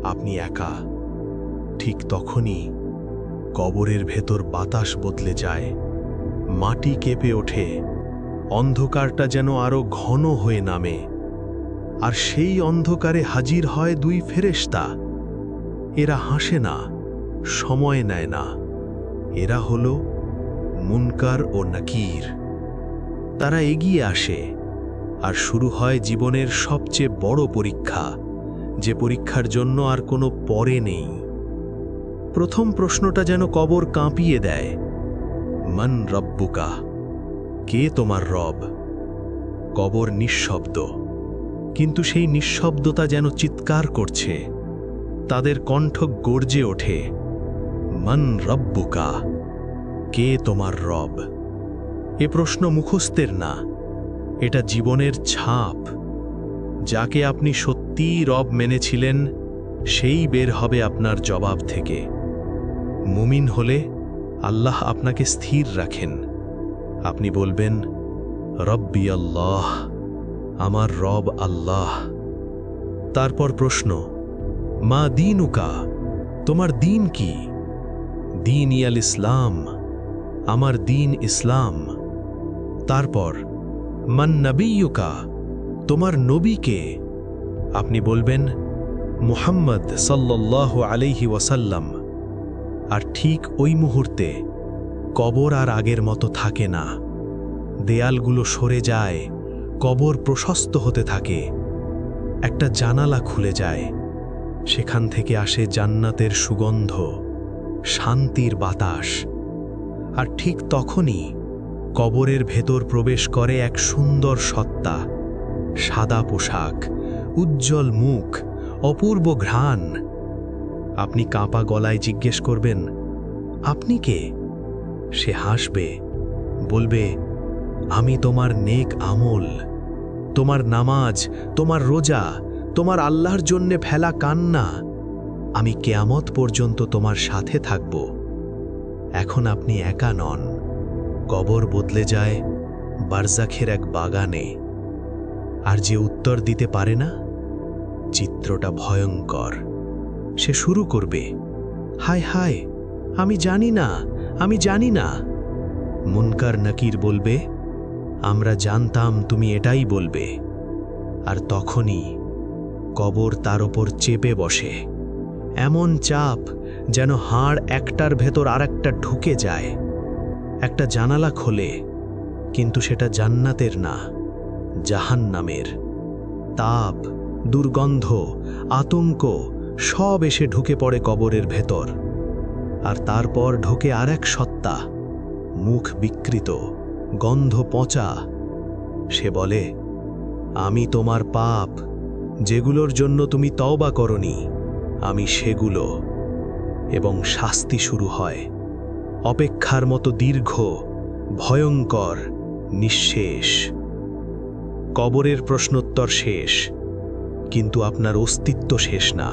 আপনি একা। ঠিক তখনই কবরের ভেতর বাতাস বদলে যায়, মাটি কেঁপে ওঠে, অন্ধকারটা যেন আরো ঘন হয়ে নামে। আর সেই অন্ধকারে হাজির হয় দুই ফেরেশতা। এরা হাসে না, সময় নেয় না। এরা হলো মুনকার ও নাকির। তারা এগিয়ে আসে, আর শুরু হয় জীবনের সবচেয়ে বড় পরীক্ষা, যে পরীক্ষার জন্য আর কোনো পরে নেই। প্রথম প্রশ্নটা যেন কবর কাঁপিয়ে দেয়, মান রব্বুকা, কে তোমার রব? কবর নিঃশব্দ, কিন্তু সেই নিঃশব্দতা যেন চিৎকার করছে। তাদের কণ্ঠ গর্জে ওঠে, মান রব্বুকা, কে তোমার রব? এ প্রশ্ন মুখস্থের না, এটা জীবনের ছাপ। যাকে আপনি সত্যিই রব মেনেছিলেন, সেই বের হবে আপনার জবাব থেকে। মুমিন হলে আল্লাহ আপনাকে স্থির রাখেন। আপনি বলবেন, রব্বি আল্লাহ, আমার রব আল্লাহ। তারপর প্রশ্ন, মা দীনুকা, তোমার দিন কি? দিন ইয়াল ইসলাম, আমার দিন ইসলাম। তারপর মান নবিয়ুকা, তোমার নবী কে? আপনি বলবেন, মুহাম্মদ সাল্লাল্লাহু আলাইহি ওয়াসাল্লাম। আর ঠিক ওই মুহূর্তে কবর আর আগের মতো থাকে না। দেয়ালগুলো সরে যায়, কবর প্রশস্ত হতে থাকে। একটা জানালা খুলে যায়, সেখান থেকে আসে জান্নাতের সুগন্ধ, শান্তির বাতাস। আর ঠিক তখনই কবরের ভেতর প্রবেশ করে এক সুন্দর সত্তা, সাদা পোশাক, উজ্জ্বল মুখ, অপূর্ব ঘ্রাণ। আপনি কাঁপা গলায় জিজ্ঞেস করবেন, আপনি কে? সে হাসবে, বলবে, আমি তোমার নেক আমল, তোমার নামাজ, তোমার রোজা, তোমার আল্লাহর জন্যে ফেলা কান্না। আমি কিয়ামত পর্যন্ত তোমার সাথে থাকব। এখন আপনি একা নন। কবর বদলে যায় বারজাখের এক বাগানে। আর যে উত্তর দিতে পারে না, চিত্রটা ভয়ঙ্কর। সে শুরু করবে, হায় হায়, আমি জানি না, আমি জানি না। মুনকার নাকির বলবে, আমরা জানতাম তুমি এটাই বলবে। আর তখনই কবর তার ওপর চেপে বসে, এমন চাপ যেন হাড় একটার ভেতর আরেকটা ঢুকে যায়। একটা জানালা খোলে, কিন্তু সেটা জান্নাতের না, জাহান্নামের। তাপ, দুর্গন্ধ, আতঙ্ক সব এসে ঢুকে পড়ে কবরের ভেতর। আর তারপর ঢোকে আরেক সত্তা, মুখ বিকৃত, গন্ধ পচা। সে বলে, আমি তোমার পাপ, যেগুলোর জন্য তুমি তওবা করনি, আমি সেগুলো। এবং শাস্তি শুরু হয়, অপেক্ষার মতো দীর্ঘ, ভয়ঙ্কর, নিঃশেষ। কবরের প্রশ্নোত্তর শেষ, কিন্তু আপনার অস্তিত্ব শেষ না।